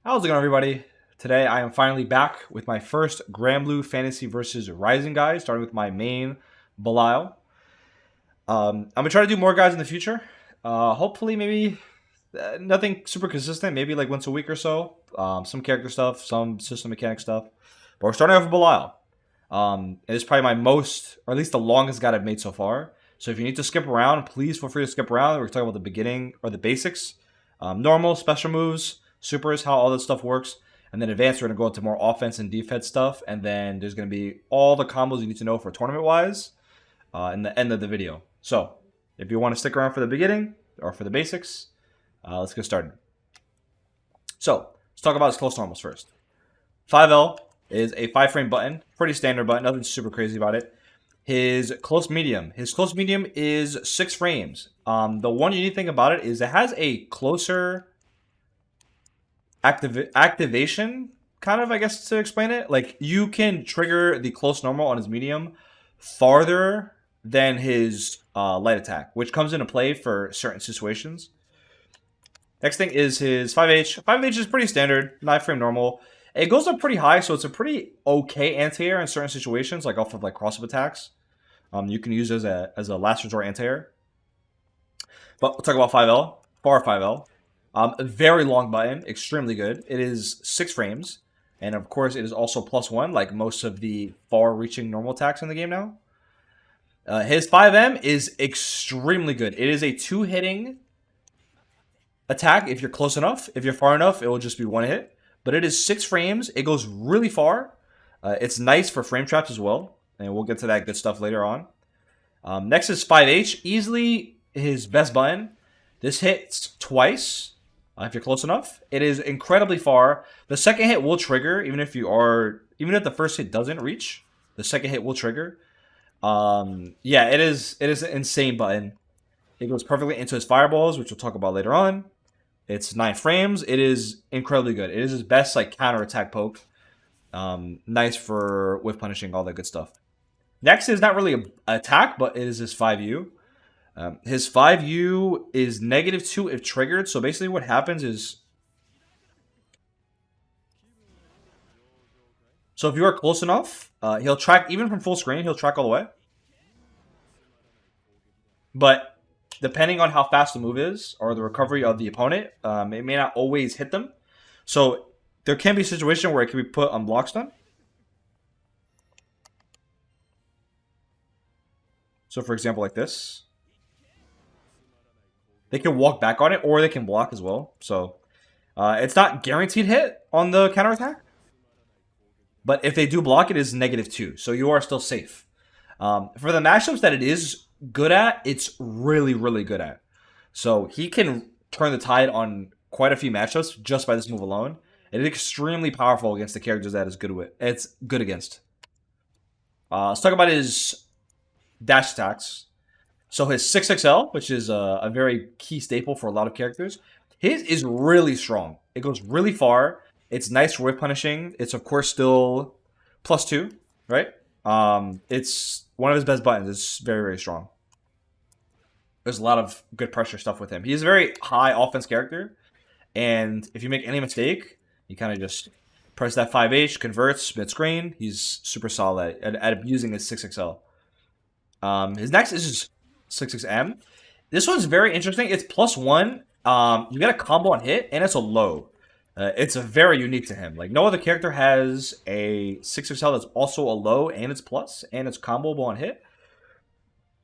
How's it going, everybody? Today I am finally back with my first Granblue Fantasy versus Rising guys, starting with my main Belial. I'm gonna try to do more guys in the future. Hopefully, maybe nothing super consistent. Maybe like once a week or so. Some character stuff, some system mechanic stuff. But we're starting off with Belial. It's probably my most, or at least the longest guide I've made so far. So if you need to skip around, please feel free to skip around. We're talking about the beginning or the basics, normal, special moves, supers, how all this stuff works. And then advanced, we're going to go into more offense and defense stuff. And then there's going to be all the combos you need to know for tournament-wise in the end of the video. So if you want to stick around for the beginning or for the basics, let's get started. So let's talk about his close normals first. 5L is a 5-frame button. Pretty standard button. Nothing super crazy about it. His close medium. His close medium is 6 frames. The one unique thing about it is it has a closer activation, kind of, I guess, to explain it. Like, you can trigger the close normal on his medium farther than his light attack, which comes into play for certain situations. Next thing is his 5H. 5H is pretty standard, 9-frame normal. It goes up pretty high, so it's a pretty okay anti-air in certain situations, like off of like cross-up attacks. You can use it as a last resort anti-air. But we'll talk about 5L, bar 5L. A very long button, extremely good. It is 6 frames, and of course it is also +1, like most of the far-reaching normal attacks in the game now. His 5M is extremely good. It is a 2-hitting attack if you're close enough. If you're far enough, it will just be 1 hit. But it is 6 frames. It goes really far. It's nice for frame traps as well, and we'll get to that good stuff later on. Next is 5H, easily his best button. This hits twice. If you're close enough, it is incredibly far. The second hit will trigger, even if the first hit doesn't reach. The second hit will trigger. Yeah, it is an insane button. It goes perfectly into his fireballs, which we'll talk about later on. It's 9 frames. It is incredibly good. It is his best like counter attack poke. Nice for whiff punishing, all that good stuff. Next is not really an attack, but it is his 5U. His 5U is -2 if triggered. So basically what happens is, so if you are close enough, he'll track, even from full screen, he'll track all the way. But depending on how fast the move is or the recovery of the opponent, it may not always hit them. So there can be a situation where it can be put on block stun. So for example, like this. They can walk back on it, or they can block as well. So it's not guaranteed hit on the counterattack. But if they do block, it is -2. So you are still safe. For the matchups that it is good at, it's really, really good at. So he can turn the tide on quite a few matchups just by this move alone. It is extremely powerful against the characters that it's good against. Let's talk about his dash attacks. So his 6XL, which is a very key staple for a lot of characters, his is really strong. It goes really far. It's nice for whiff punishing. It's, of course, still +2, right? It's one of his best buttons. It's very, very strong. There's a lot of good pressure stuff with him. He's a very high offense character, and if you make any mistake, you kind of just press that 5H, converts, mid-screen. He's super solid at abusing his 6XL. His next is his 6XM. This one's very interesting. It's +1. You get a combo on hit, and it's a low. It's very unique to him. Like, no other character has a 6XL that's also a low, and it's plus, and it's comboable on hit.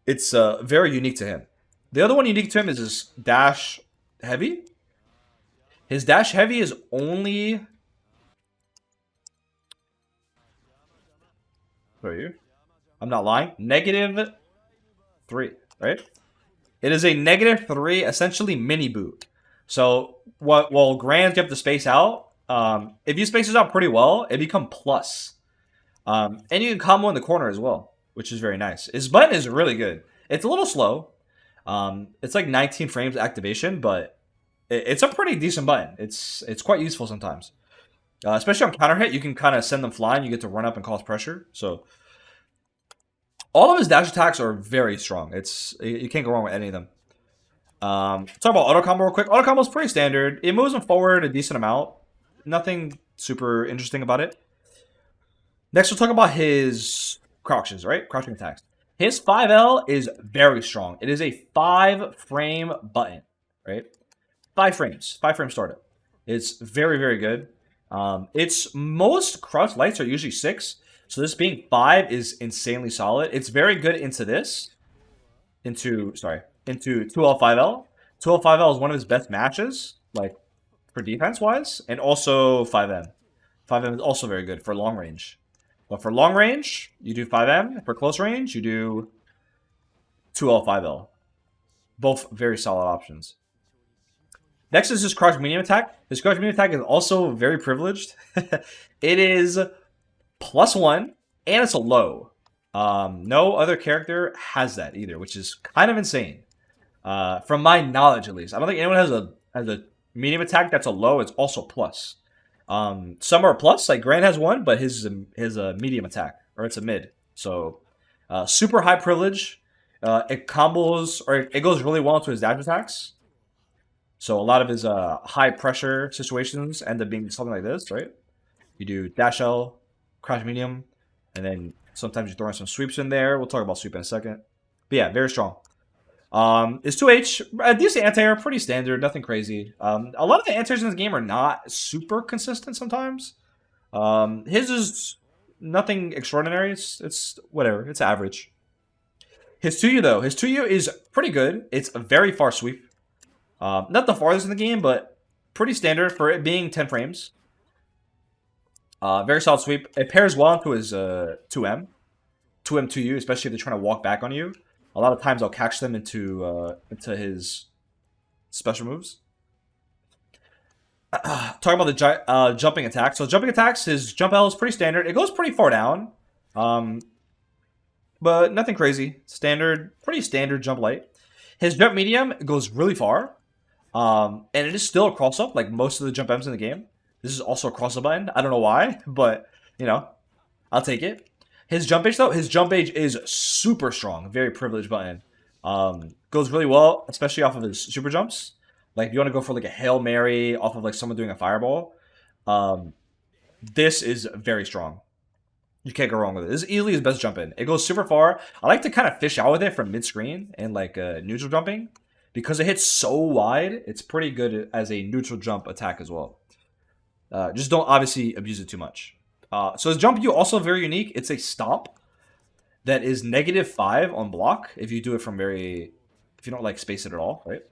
It's very unique to him. The other one unique to him is his dash heavy. His dash heavy is only... Where are you? I'm not lying. -3. Right? It is a -3, essentially mini boot. So while Grand you have to space out, if you space this out pretty well, it becomes plus. And you can combo in the corner as well, which is very nice. His button is really good. It's a little slow. It's like 19 frames activation, but it's a pretty decent button. It's quite useful sometimes. Especially on counter hit, you can kind of send them flying. You get to run up and cause pressure. So all of his dash attacks are very strong. You can't go wrong with any of them. Talk about auto combo real quick. Auto combo is pretty standard. It moves him forward a decent amount. Nothing super interesting about it. Next, we'll talk about his crouches, right? Crouching attacks. His 5L is very strong. It is a 5-frame button, right? 5 frames. 5-frame startup. It's very, very good. Its most crouch lights are usually 6. So this being 5 is insanely solid. It's very good into this. Into 2L 5L. 2L 5L is one of his best matches, like for defense wise, and also 5M. 5M is also very good for long range. But for long range, you do 5M. For close range, you do 2L 5L. Both very solid options. Next is his crouch medium attack. His crouch medium attack is also very privileged. It is +1, and it's a low. No other character has that either, which is kind of insane. From my knowledge, at least. I don't think anyone has a medium attack that's a low. It's also plus. Some are plus, like Grant has one, but his is a medium attack, or it's a mid. So, super high privilege. It combos, or it goes really well into his dash attacks. So a lot of his high pressure situations end up being something like this, right? You do dash L, crouch medium, and then sometimes you throw in some sweeps in there. We'll talk about sweep in a second. But yeah, very strong. His 2H, a decent anti-air, pretty standard, nothing crazy. A lot of the anti-airs in this game are not super consistent sometimes. His is nothing extraordinary. It's whatever. It's average. His 2U though, his 2U is pretty good. It's a very far sweep. Not the farthest in the game, but pretty standard for it being 10 frames. Very solid sweep. It pairs well into his 2M. 2M 2U, especially if they're trying to walk back on you. A lot of times I'll catch them into his special moves. Talking about the jumping attack. So jumping attacks, his jump L is pretty standard. It goes pretty far down. But nothing crazy. Standard, pretty standard jump light. His jump medium goes really far. And it is still a cross-up, like most of the jump M's in the game. This is also a cross-up button. I don't know why, but, you know, I'll take it. His jump age, though, his jump age is super strong. Very privileged button. Goes really well, especially off of his super jumps. Like, if you want to go for, like, a Hail Mary off of, like, someone doing a fireball, this is very strong. You can't go wrong with it. This is easily his best jump in. It goes super far. I like to kind of fish out with it from mid-screen and, like, neutral jumping. Because it hits so wide, it's pretty good as a neutral jump attack as well. Just don't obviously abuse it too much. So his jump U also very unique. It's a stomp that is -5 on block if you do it from if you don't like space it at all, right?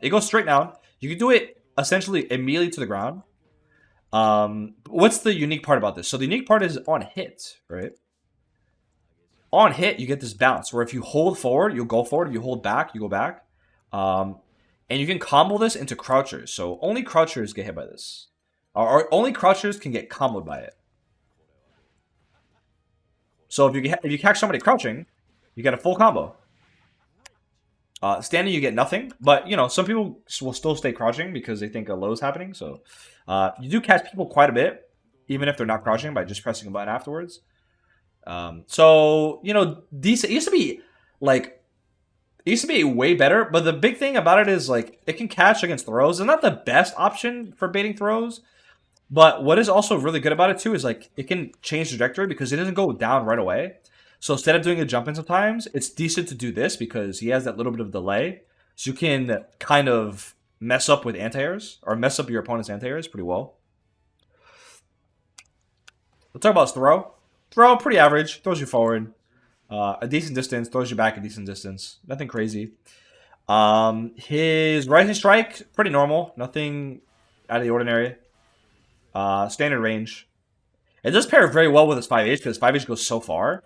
It goes straight down. You can do it essentially immediately to the ground. What's the unique part about this? So the unique part is on hit, right? On hit, you get this bounce where if you hold forward, you'll go forward. If you hold back, you go back. And you can combo this into crouchers. So only crouchers get hit by this. Or only crouchers can get comboed by it. So if you catch somebody crouching, you get a full combo. Standing, you get nothing. But, you know, some people will still stay crouching because they think a low is happening. So you do catch people quite a bit, even if they're not crouching, by just pressing a button afterwards. So, you know, decent. It used to be, like... It used to be way better, but the big thing about it is, like, it can catch against throws. It's not the best option for baiting throws, but what is also really good about it, too, is, like, it can change trajectory because it doesn't go down right away. So instead of doing a jump in sometimes, it's decent to do this because he has that little bit of delay. So you can kind of mess up with anti-airs, or mess up your opponent's anti-airs pretty well. Let's talk about his throw. Throw, pretty average. Throws you forward. A decent distance, throws you back a decent distance. Nothing crazy. His rising strike, pretty normal. Nothing out of the ordinary. Standard range. It does pair very well with his 5H because 5H goes so far.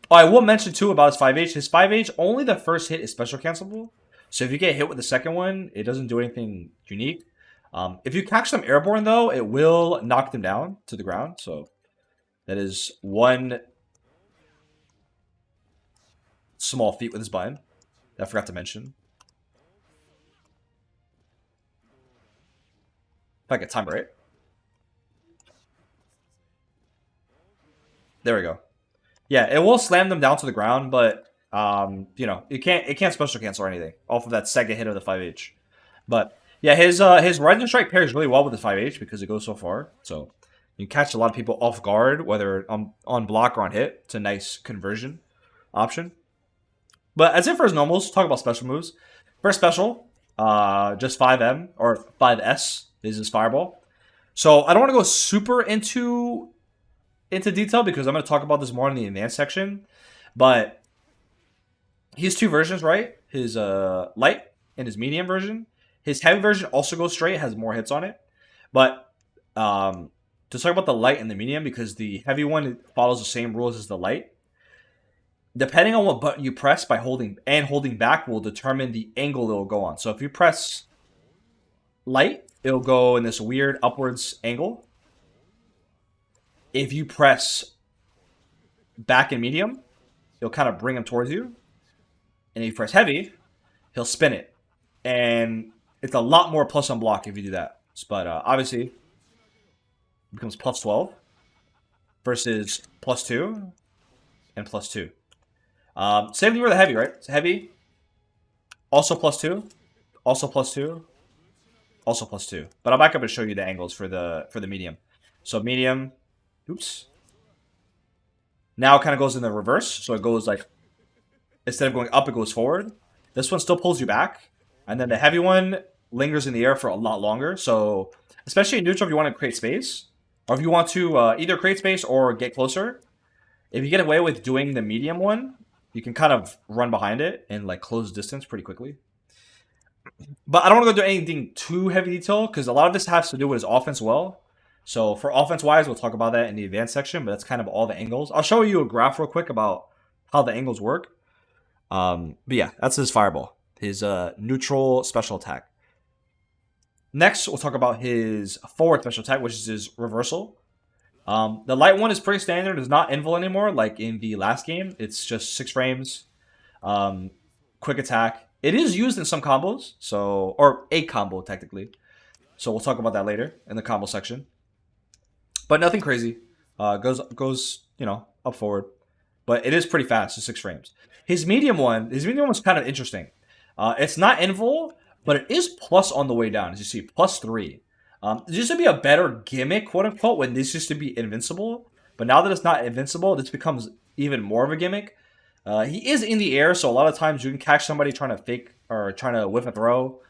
Oh, I will mention too about his 5H. His 5H, only the first hit is special cancelable. So if you get hit with the second one, it doesn't do anything unique. If you catch them airborne though, it will knock them down to the ground. So that is one small feat with his button that I forgot to mention. If I get time right. There we go. Yeah, it will slam them down to the ground, but you know, it can't special cancel or anything off of that second hit of the 5H. But Yeah, his Rising Strike pairs really well with his 5H because it goes so far. So you catch a lot of people off guard, whether on block or on hit. It's a nice conversion option. But as if for his normals, talk about special moves. First special, just 5M or 5S is his fireball. So I don't want to go super into detail because I'm going to talk about this more in the advanced section. But he has two versions, right? His light and his medium version. His heavy version also goes straight, has more hits on it. But to talk about the light and the medium, because the heavy one follows the same rules as the light. Depending on what button you press by holding back will determine the angle it will go on. So if you press light, it'll go in this weird upwards angle. If you press back and medium, it'll kind of bring him towards you. And if you press heavy, he'll spin it. And it's a lot more plus on block if you do that. But obviously, it becomes plus 12 versus plus 2 and plus 2. Same thing with the heavy, right? It's heavy, also plus 2, also plus 2, also plus 2. But I'll back up and show you the angles for the medium. So medium, oops. Now it kind of goes in the reverse. So it goes like, instead of going up, it goes forward. This one still pulls you back. And then the heavy one lingers in the air for a lot longer. So especially in neutral, if you want to create space, or if you want to either create space or get closer, if you get away with doing the medium one, you can kind of run behind it and like close distance pretty quickly. But I don't want to go do anything too heavy detail because a lot of this has to do with his offense well. So for offense wise, we'll talk about that in the advanced section, but that's kind of all the angles. I'll show you a graph real quick about how the angles work. But yeah, that's his fireball, his neutral special attack. Next, we'll talk about his forward special attack, which is his reversal. The light one is pretty standard. It's not invul anymore, like in the last game. It's just 6 frames, quick attack. It is used in some combos, so or a combo technically. So we'll talk about that later in the combo section. But nothing crazy. Goes up forward, but it is pretty fast. It's 6 frames. His medium one's kind of interesting. It's not invul, but it is plus on the way down. As you see, plus 3. It used to be a better gimmick, quote unquote, when this used to be invincible. But now that it's not invincible, this becomes even more of a gimmick. He is in the air, so a lot of times you can catch somebody trying to fake or trying to whiff a throw.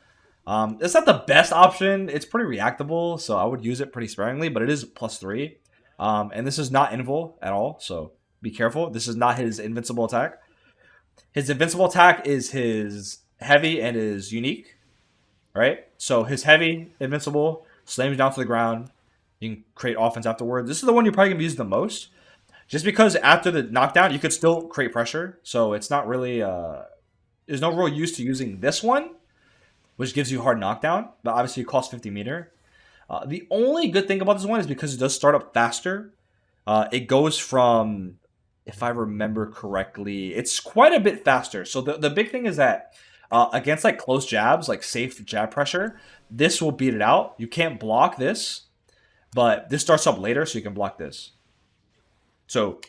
It's not the best option. It's pretty reactable, so I would use it pretty sparingly, but it is plus 3. And this is not invul at all, so be careful. This is not his invincible attack. His invincible attack is his heavy and his unique, right? So his heavy, invincible, slams down to the ground. You can create offense afterwards. This is the one you're probably going to use the most. Just because after the knockdown, you could still create pressure. So it's not really... there's no real use to using this one, which gives you hard knockdown. But obviously it costs 50 meter. The only good thing about this one is because it does start up faster. It goes from... If I remember correctly, it's quite a bit faster. So the big thing is that against like close jabs, like safe jab pressure, this will beat it out. You can't block this, but this starts up later, so you can block this. So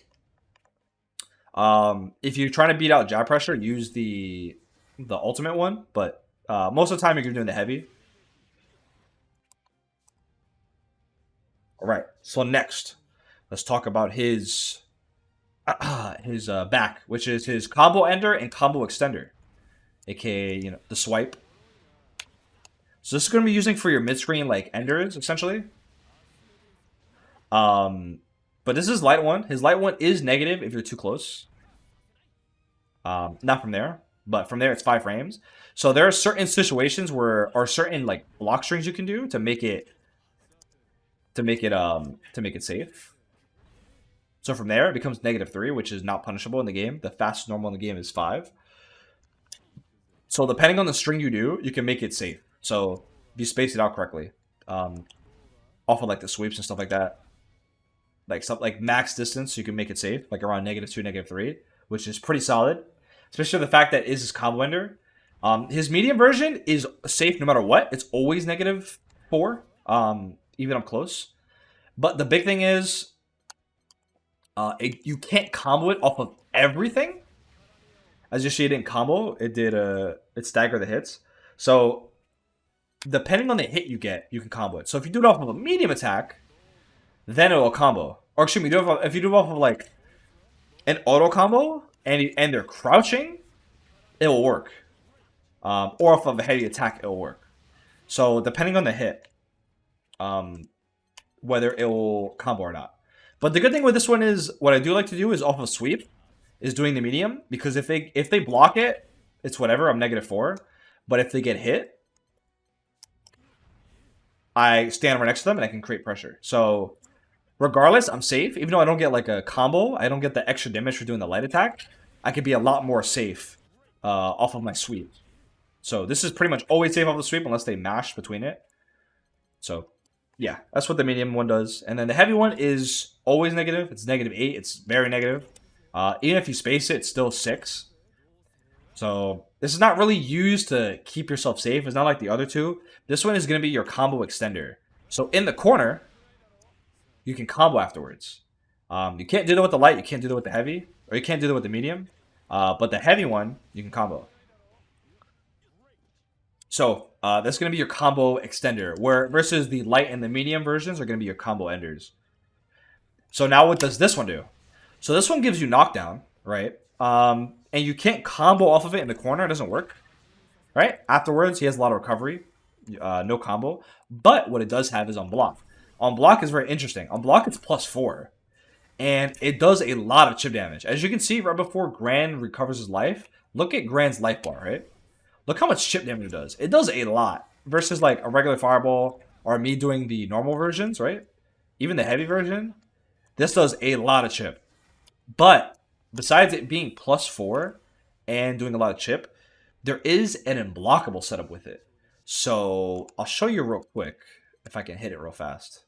if you're trying to beat out jab pressure, use the ultimate one, but most of the time you're doing the heavy. All right, so next, let's talk about his back, which is his combo ender and combo extender, aka the swipe. So this is going to be using for your mid-screen like enders essentially. But this is light one. His light one is negative if you're too close. Not from there, but from there it's 5 frames. So there are certain situations or certain like block strings you can do to make it safe. So from there, it becomes -3, which is not punishable in the game. The fastest normal in the game is 5. So depending on the string you do, you can make it safe. So if you space it out correctly, off of like the sweeps and stuff like that, like stuff like max distance, you can make it safe, like around -2, -3, which is pretty solid. Especially the fact that is his combo ender. His medium version is safe no matter what. It's always -4, even up close. But the big thing is, you can't combo it off of everything. As you see, it didn't combo. It did it stagger the hits. So depending on the hit you get, you can combo it. So if you do it off of a medium attack, then it will combo. Or excuse me, if you do it off of like an auto combo and they're crouching, it will work. Or off of a heavy attack, it will work. So depending on the hit, whether it will combo or not. But the good thing with this one is what I do like to do is off of sweep, is doing the medium, because if they block it, it's whatever. I'm -4, but if they get hit, I stand right next to them and I can create pressure. So regardless, I'm safe. Even though I don't get like a combo, I don't get the extra damage for doing the light attack. I could be a lot more safe off of my sweep. So this is pretty much always safe off the sweep unless they mash between it. So yeah, that's what the medium one does. And then the heavy one is always negative. It's -8. It's very negative. Even if you space it, it's still 6. So this is not really used to keep yourself safe. It's not like the other two. This one is going to be your combo extender. So in the corner, you can combo afterwards. You can't do that with the light. You can't do that with the heavy. Or you can't do that with the medium. But the heavy one, you can combo. So that's going to be your combo extender. Where versus the light and the medium versions are going to be your combo enders. So now what does this one do? So this one gives you knockdown, right? And you can't combo off of it in the corner. It doesn't work, right? Afterwards, he has a lot of recovery. No combo. But what it does have is unblock. Unblock is very interesting. Unblock is +4. And it does a lot of chip damage. As you can see, right before Gran recovers his life, look at Gran's life bar, right? Look how much chip damage it does. It does a lot. Versus like a regular fireball or me doing the normal versions, right? Even the heavy version. This does a lot of chip. But besides it being +4 and doing a lot of chip, there is an unblockable setup with it. So I'll show you real quick if I can hit it real fast.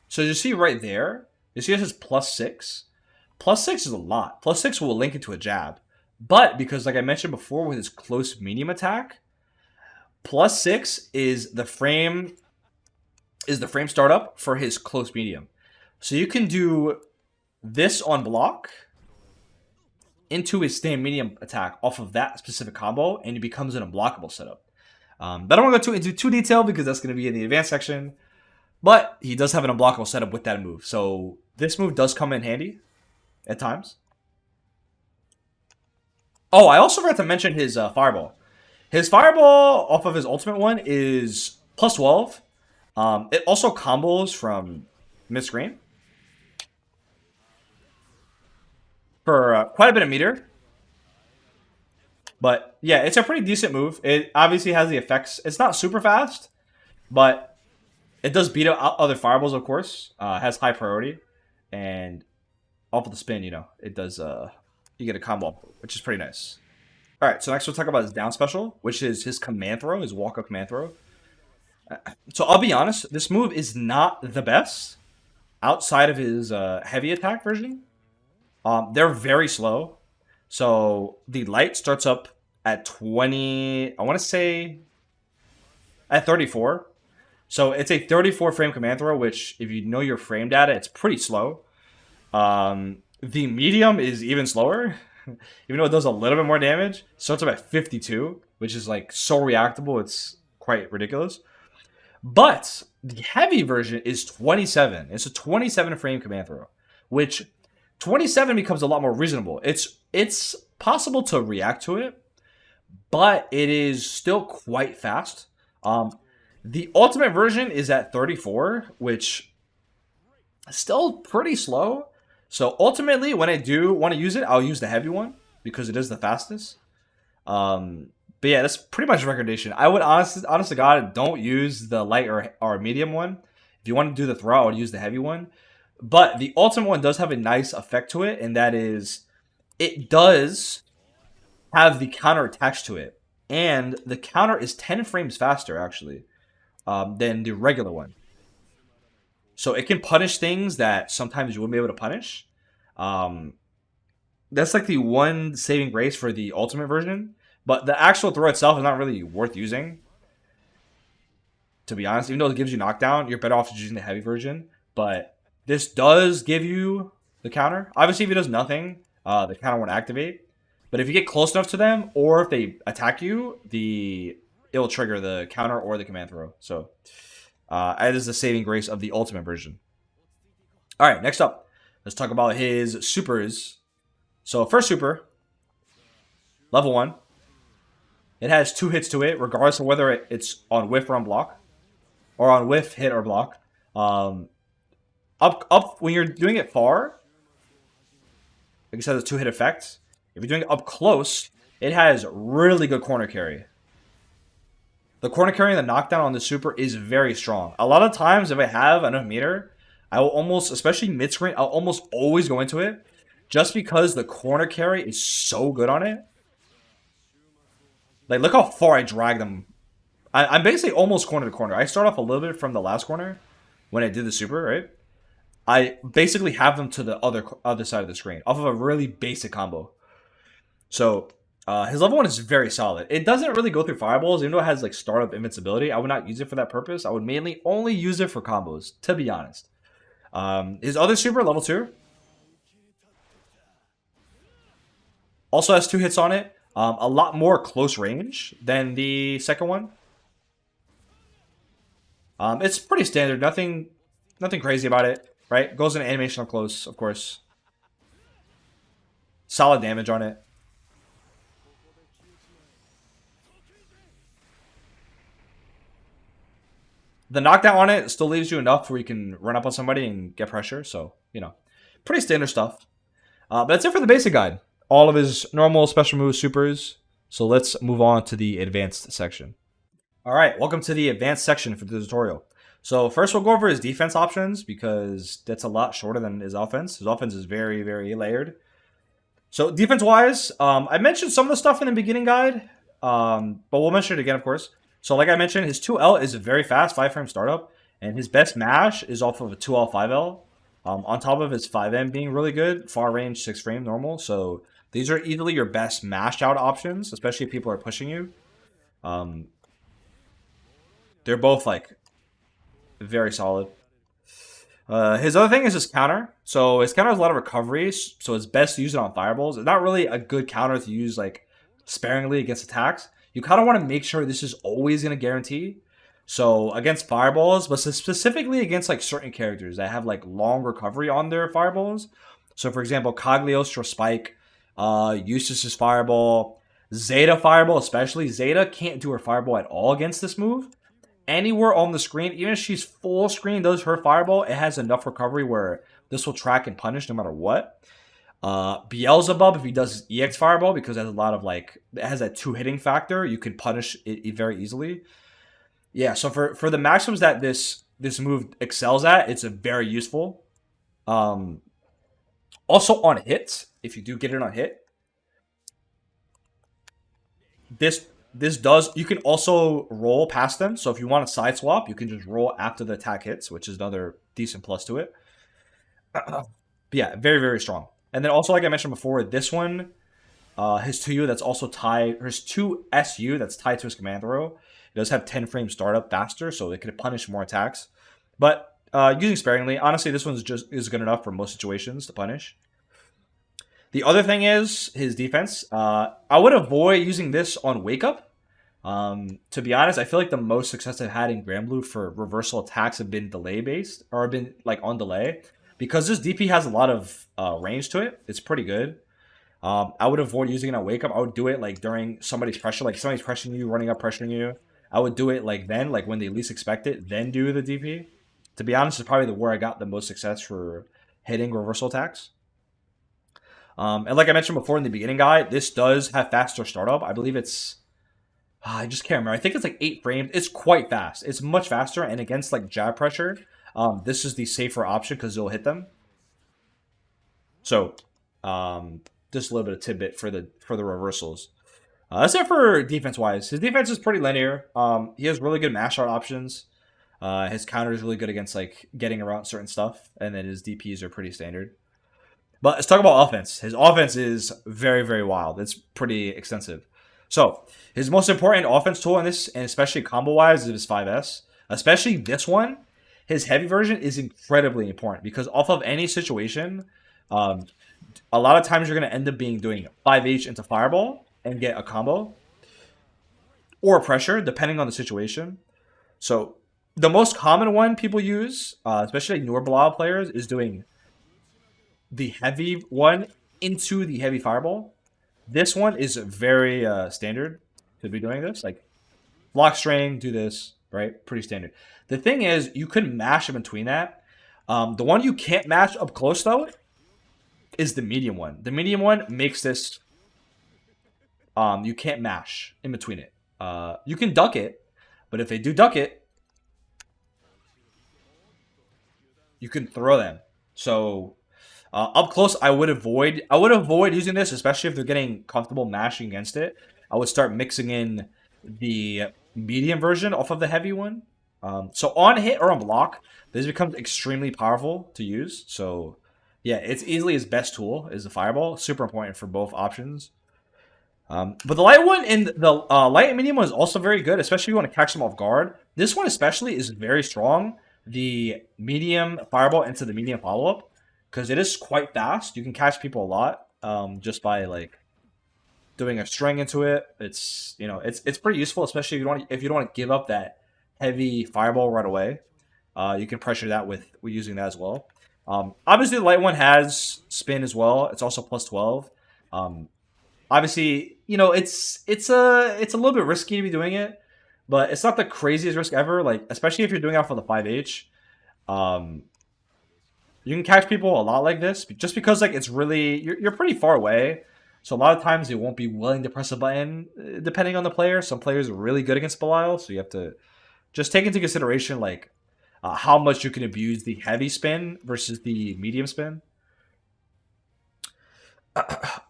So you see right there, you see this is +6. +6 is a lot. +6 will link into a jab. But because like I mentioned before with his close medium attack, +6 is the frame startup for his close medium. So you can do this on block into his stand medium attack off of that specific combo, and it becomes an unblockable setup. But I don't want to go into too detail because that's going to be in the advanced section. But he does have an unblockable setup with that move. So this move does come in handy at times. Oh, I also forgot to mention his fireball. His fireball off of his ultimate one is +12. It also combos from mid-screen for quite a bit of meter. But yeah, it's a pretty decent move. It obviously has the effects. It's not super fast, but it does beat out other fireballs, of course. Has high priority. And off of the spin, you know, it does, you get a combo, which is pretty nice. Alright, so next we'll talk about his down special, which is his command throw, his walk-up command throw. So I'll be honest, this move is not the best outside of his heavy attack version. They're very slow. So the light starts up at 20, I want to say at 34. So it's a 34 frame command throw, which if you know your frame data, it's pretty slow. The medium is even slower, even though it does a little bit more damage. Starts up at 52, which is like so reactable, it's quite ridiculous. But the heavy version is 27. It's a 27 frame command throw, which 27 becomes a lot more reasonable. It's possible to react to it, but it is still quite fast. The ultimate version is at 34, which is still pretty slow. So ultimately, when I do want to use it, I'll use the heavy one because it is the fastest. But yeah, that's pretty much a recommendation. I would honest to God, don't use the light or medium one. If you want to do the throw, I would use the heavy one. But the ultimate one does have a nice effect to it, and that is it does have the counter attached to it. And the counter is 10 frames faster, actually, than the regular one. So it can punish things that sometimes you wouldn't be able to punish. That's like the one saving grace for the ultimate version. But the actual throw itself is not really worth using. To be honest, even though it gives you knockdown, you're better off just using the heavy version. But this does give you the counter. Obviously, if it does nothing, the counter won't activate. But if you get close enough to them, or if they attack you, it will trigger the counter or the command throw. So that is the saving grace of the ultimate version. All right, next up, let's talk about his supers. So first super, level 1. It has 2 hits to it, regardless of whether it's on whiff or on block, or on whiff, hit, or block. Up when you're doing it far, like I said, it's 2 hit effect. If you're doing it up close, it has really good corner carry. The corner carry and the knockdown on the super is very strong. A lot of times, if I have enough meter, I will almost, especially mid screen, I'll almost always go into it, just because the corner carry is so good on it. Like, look how far I drag them. I'm basically almost corner to corner. I start off a little bit from the last corner when I did the super, right? I basically have them to the other side of the screen off of a really basic combo. So his level 1 is very solid. It doesn't really go through fireballs, even though it has like startup invincibility. I would not use it for that purpose. I would mainly only use it for combos, to be honest. His other super, level 2, also has 2 hits on it. A lot more close range than the second one. It's pretty standard. Nothing crazy about it. Right? Goes in animation up close, of course. Solid damage on it. The knockdown on it still leaves you enough where you can run up on somebody and get pressure. So, pretty standard stuff. But that's it for the basic guide. All of his normal special moves, supers. So let's move on to the advanced section. All right, welcome to the advanced section for the tutorial. So first we'll go over his defense options because that's a lot shorter than his offense. His offense is very, very layered. So defense-wise, I mentioned some of the stuff in the beginning guide, but we'll mention it again, of course. So like I mentioned, his 2L is very fast, 5-frame startup, and his best mash is off of a 2L, 5L. On top of his 5M being really good, far range, 6-frame normal. So these are easily your best mashed out options, especially if people are pushing you. They're both like very solid. His other thing is his counter. So his counter has a lot of recoveries, so it's best to use it on fireballs. It's not really a good counter to use like sparingly against attacks. You kind of want to make sure this is always going to guarantee. So against fireballs, but specifically against like certain characters that have like long recovery on their fireballs. So for example, Cagliostro Spike, Eustace's Fireball, Zeta Fireball especially. Zeta can't do her Fireball at all against this move. Anywhere on the screen, even if she's full screen, does her Fireball, it has enough recovery where this will track and punish no matter what. Beelzebub, if he does his EX Fireball, because it has a lot of like, it has that 2 hitting factor, you can punish it very easily. Yeah, so for the maximums that this move excels at, it's a very useful. Also on hits, if you do get it on hit, this does, you can also roll past them. So if you want to side swap, you can just roll after the attack hits, which is another decent plus to it. But yeah, very, very strong. And then also, like I mentioned before, this one, his 2U that's also tied, his 2SU that's tied to his command throw, it does have 10-frame startup faster, so it could punish more attacks. But using sparingly, honestly, this one's just is good enough for most situations to punish. The other thing is his defense. I would avoid using this on Wake Up. To be honest, I feel like the most success I've had in Granblue for reversal attacks have been delay based, or been like on delay. Because this DP has a lot of range to it, it's pretty good. I would avoid using it on Wake Up. I would do it like during somebody's pressure, like somebody's pressuring you, running up, pressuring you. I would do it like then, like when they least expect it, then do the DP. To be honest, it's probably where I got the most success for hitting reversal attacks. And like I mentioned before in the beginning guide, this does have faster startup. I believe it's, I just can't remember. I think it's like 8 frames. It's quite fast. It's much faster, and against like jab pressure, this is the safer option because it'll hit them. So, just a little bit of tidbit for the reversals. That's it for defense wise. His defense is pretty linear. He has really good mash out options. His counter is really good against like getting around certain stuff, and then his DPs are pretty standard. But let's talk about offense. His offense is very, very wild. It's pretty extensive. So his most important offense tool in this, and especially combo-wise, is his 5S. Especially this one, his heavy version is incredibly important because off of any situation, a lot of times you're going to end up being doing 5H into Fireball and get a combo or pressure, depending on the situation. So the most common one people use, especially like newer Belial players, is doing the heavy one into the heavy Fireball. This one is very standard to be doing this. Like block string, do this, right? Pretty standard. The thing is, you could mash in between that. The one you can't mash up close, though, is the medium one. The medium one makes this you can't mash in between it. You can duck it, but if they do duck it, you can throw them. So up close, I would avoid using this, especially if they're getting comfortable mashing against it. I would start mixing in the medium version off of the heavy one. So on hit or on block, this becomes extremely powerful to use. So yeah, it's easily his best tool is the fireball. Super important for both options. But the light one and the light and medium one is also very good, especially if you want to catch them off guard. This one especially is very strong. The medium fireball into the medium follow-up, because it is quite fast. You can catch people a lot just by like doing a string into it. It's it's pretty useful, especially if you don't want to give up that heavy fireball right away. You can pressure that with using that as well. Obviously, the light one has spin as well. It's also plus 12. Obviously, it's a little bit risky to be doing it, but it's not the craziest risk ever. Like especially if you're doing it off of the 5H, you can catch people a lot like this just because like it's really you're pretty far away. So a lot of times they won't be willing to press a button depending on the player. Some players are really good against Belial, so you have to just take into consideration like how much you can abuse the heavy spin versus the medium spin.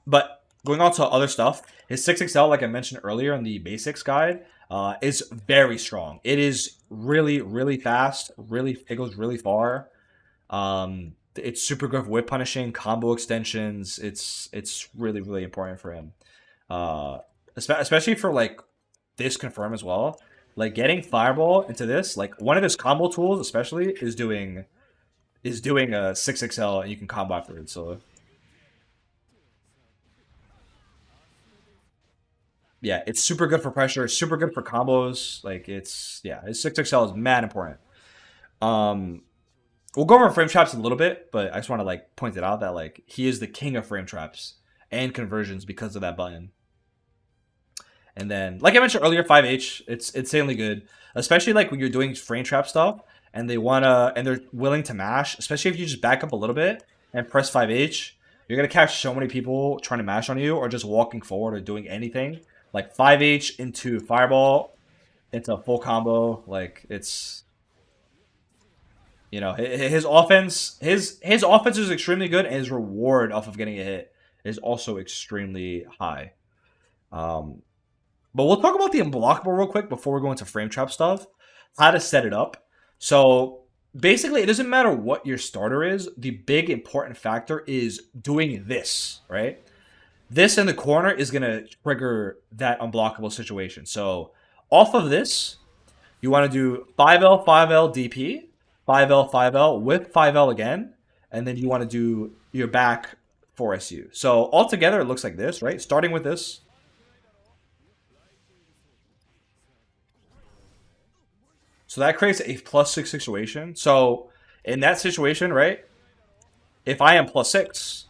But going on to other stuff, his 6XL, like I mentioned earlier in the basics guide, is very strong. It is really, really fast. It goes really far. It's super good for whip punishing, combo extensions. It's really, really important for him. Especially for like this confirm as well. Like getting fireball into this, like one of his combo tools, especially, is doing a 6XL and you can combo after it. So yeah, it's super good for pressure, super good for combos. Like his 6XL is mad important. Um, we'll go over frame traps in a little bit, but I just want to like point it out that like he is the king of frame traps and conversions because of that button. And then, like I mentioned earlier, 5H, it's insanely good, especially like when you're doing frame trap stuff and they're willing to mash, especially if you just back up a little bit and press 5H, you're gonna catch so many people trying to mash on you or just walking forward or doing anything. Like 5H into fireball into a full combo, like it's his offense is extremely good and his reward off of getting a hit is also extremely high. But we'll talk about the unblockable real quick before we go into frame trap stuff. How to set it up. So basically, it doesn't matter what your starter is. The big important factor is doing this, right? This in the corner is going to trigger that unblockable situation. So off of this, you want to do 5L, 5L, DP, 5L, 5L, with 5L again, and then you want to do your back for SU. So altogether, it looks like this, right? Starting with this. So that creates a +6 situation. So in that situation, right, if I am +6,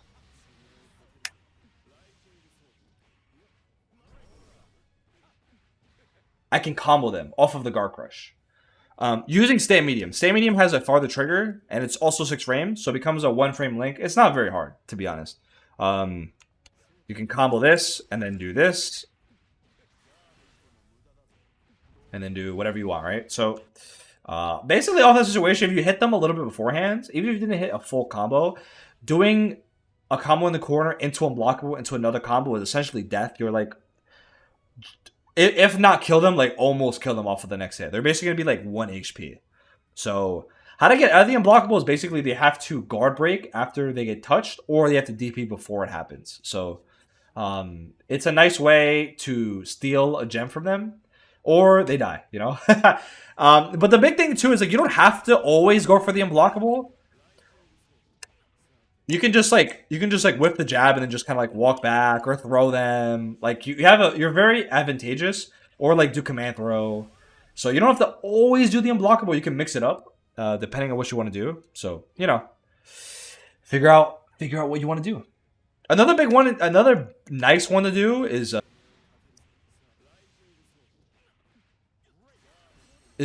I can combo them off of the guard crush. Using stay medium. Stay medium has a farther trigger, and it's also 6 frames, so it becomes a 1-frame link. It's not very hard, to be honest. You can combo this, and then do this, and then do whatever you want, right? So basically off that situation, if you hit them a little bit beforehand, even if you didn't hit a full combo, doing a combo in the corner into unblockable into another combo is essentially death. You're like, if not kill them, like almost kill them off of the next hit. They're basically going to be like 1 HP. So how to get out of the unblockable is basically they have to guard break after they get touched, or they have to DP before it happens. So it's a nice way to steal a gem from them, or they die, but the big thing too is like you don't have to always go for the unblockable. you can just like whip the jab and then just kind of like walk back or throw them. Like you're very advantageous, or like do command throw. So you don't have to always do the unblockable. You can mix it up depending on what you want to do. So figure out what you want to do. Another big one, another nice one to do is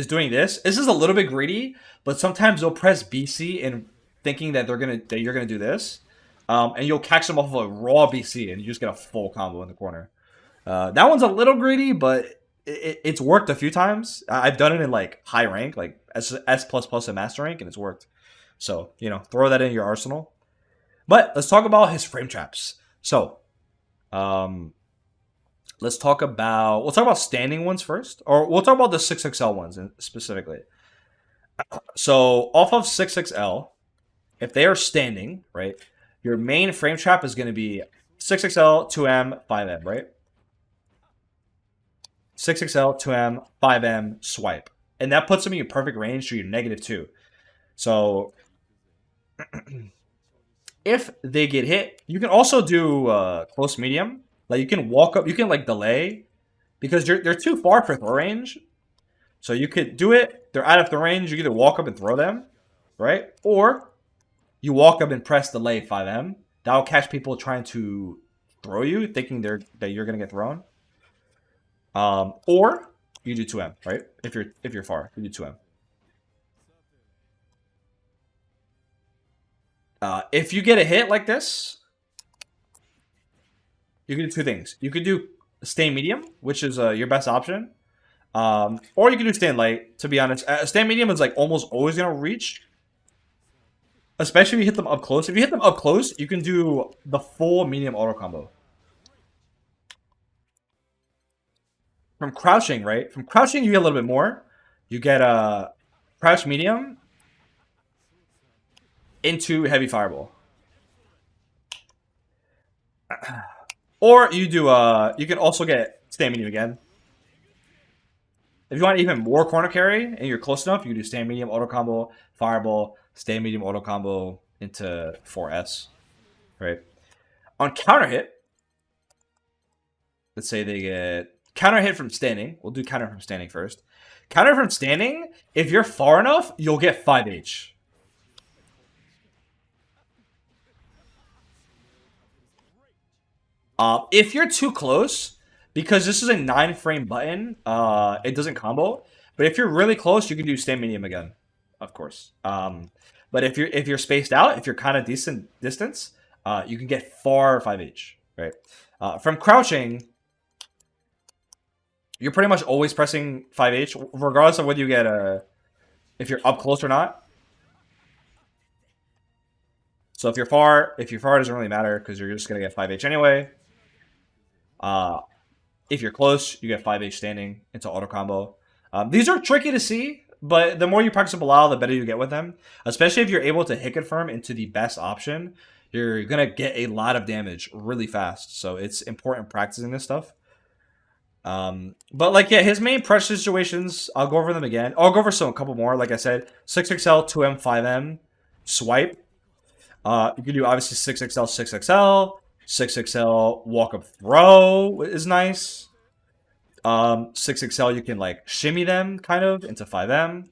doing this. This is a little bit greedy, but sometimes they'll press BC and thinking that you're gonna do this, and you'll catch them off of a raw BC and you just get a full combo in the corner. That one's a little greedy, but it's worked a few times. I've done it in like high rank, like S plus plus and master rank, and it's worked. So throw that in your arsenal. But let's talk about his frame traps. So, um, we'll talk about standing ones first, or we'll talk about the 6XL ones specifically. So off of 6XL, if they are standing, right, your main frame trap is going to be 6XL, 2M, 5M, right? 6XL, 2M, 5M, swipe. And that puts them in your perfect range to your -2. So if they get hit, you can also do close medium. Like you can walk up, you can like delay because they're too far for throw range. So you could do it. They're out of the range. You can either walk up and throw them, right? Or you walk up and press delay 5M. That'll catch people trying to throw you, thinking that you're gonna get thrown. Or you do 2M, right? If you're far, you do 2M. If you get a hit like this, you can do two things. You could do stay medium, which is your best option. Or you can do stand light, to be honest. Stand medium is like almost always going to reach. Especially if you hit them up close. If you hit them up close, you can do the full medium auto combo. From crouching, right? From crouching, you get a little bit more. You get a crouch medium into heavy fireball. Or you do you can also get stand medium again. If you want even more corner carry and you're close enough, you can do stand medium auto combo, fireball, stand medium auto combo into 4S. Right? On counter hit, let's say they get counter hit from standing. We'll do counter from standing first. Counter from standing, if you're far enough, you'll get 5H. If you're too close, because this is a 9-frame button, it doesn't combo. But if you're really close, you can do stand medium again, of course. But if you're spaced out, if you're kind of decent distance, you can get far 5H, right? From crouching, you're pretty much always pressing 5H, regardless of whether you get if you're up close or not. So if you're far, it doesn't really matter because you're just gonna get 5H anyway. If you're close, you get 5H standing into auto combo. These are tricky to see, but the more you practice Belial, the better you get with them. Especially if you're able to hit confirm into the best option, you're gonna get a lot of damage really fast. So it's important practicing this stuff. But like his main pressure situations, I'll go over them again. I'll go over a couple more. Like I said, 6XL, 2M, 5M, swipe. You can do obviously 6XL, 6XL. 6XL walk up throw is nice. 6XL you can like shimmy them kind of into 5M.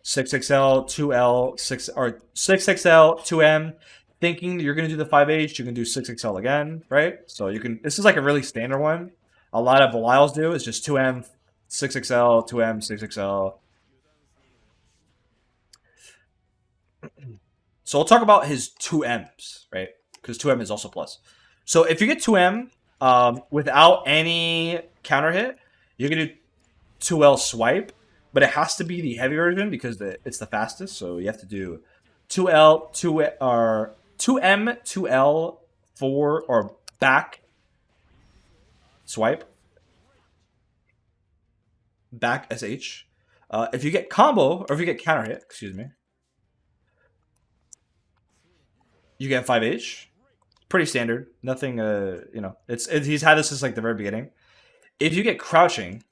6XL, 2L, 6XL, 2M. Thinking you're gonna do the 5H, you can do 6XL again, right? So you can. This is like a really standard one. A lot of Belials do. It's just 2M, 6XL, 2M, 6XL. So we'll talk about his 2Ms, right? Because 2M is also plus. So if you get 2M without any counter hit, you can do 2L swipe, but it has to be the heavy version because it's the fastest. So you have to do 2L, 2M, 2L, 4, or back swipe. Back SH. If you get combo, or if you get counter hit, excuse me, you get 5H. Pretty standard. Nothing, he's had this since like the very beginning. If you get crouching,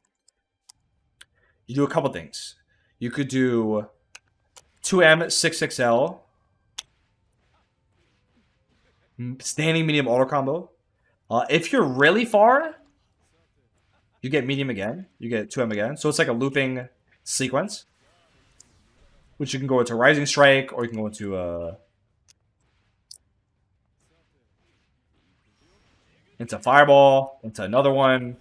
you do a couple things. You could do 2M 6XL Standing medium auto combo. If you're really far, you get medium again. You get 2M again. So it's like a looping sequence, which you can go into Rising Strike, or you can go into Fireball, into another one.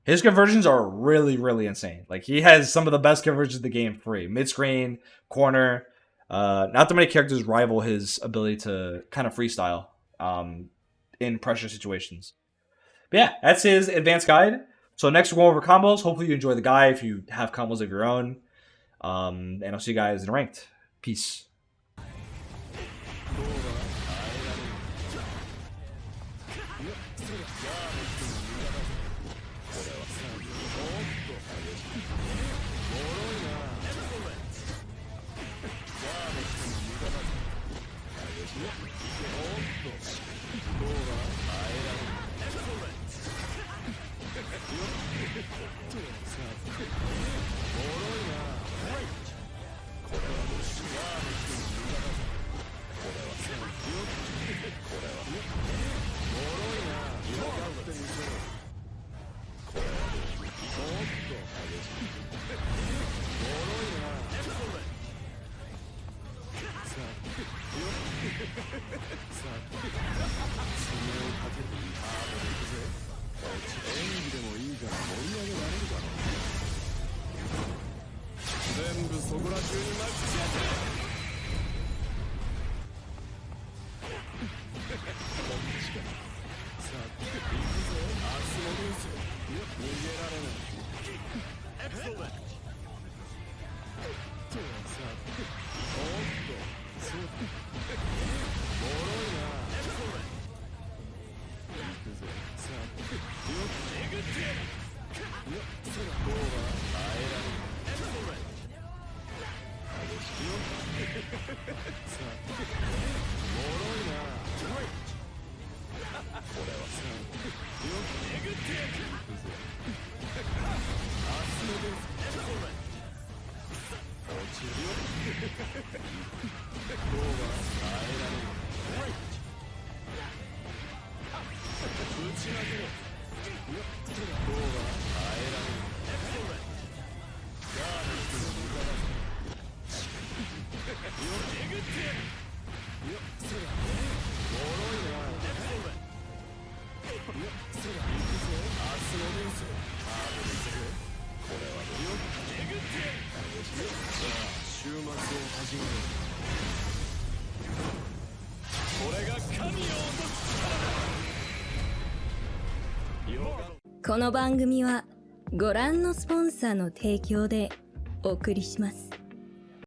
His conversions are really, really insane. Like, he has some of the best conversions in the game free. Mid-screen, corner. Not that many characters rival his ability to kind of freestyle in pressure situations. But yeah, that's his advanced guide. So next we'll go over combos. Hopefully you enjoy the guide if you have combos of your own. And I'll see you guys in ranked. Peace.この番組はご覧のスポンサーの提供でお送りします。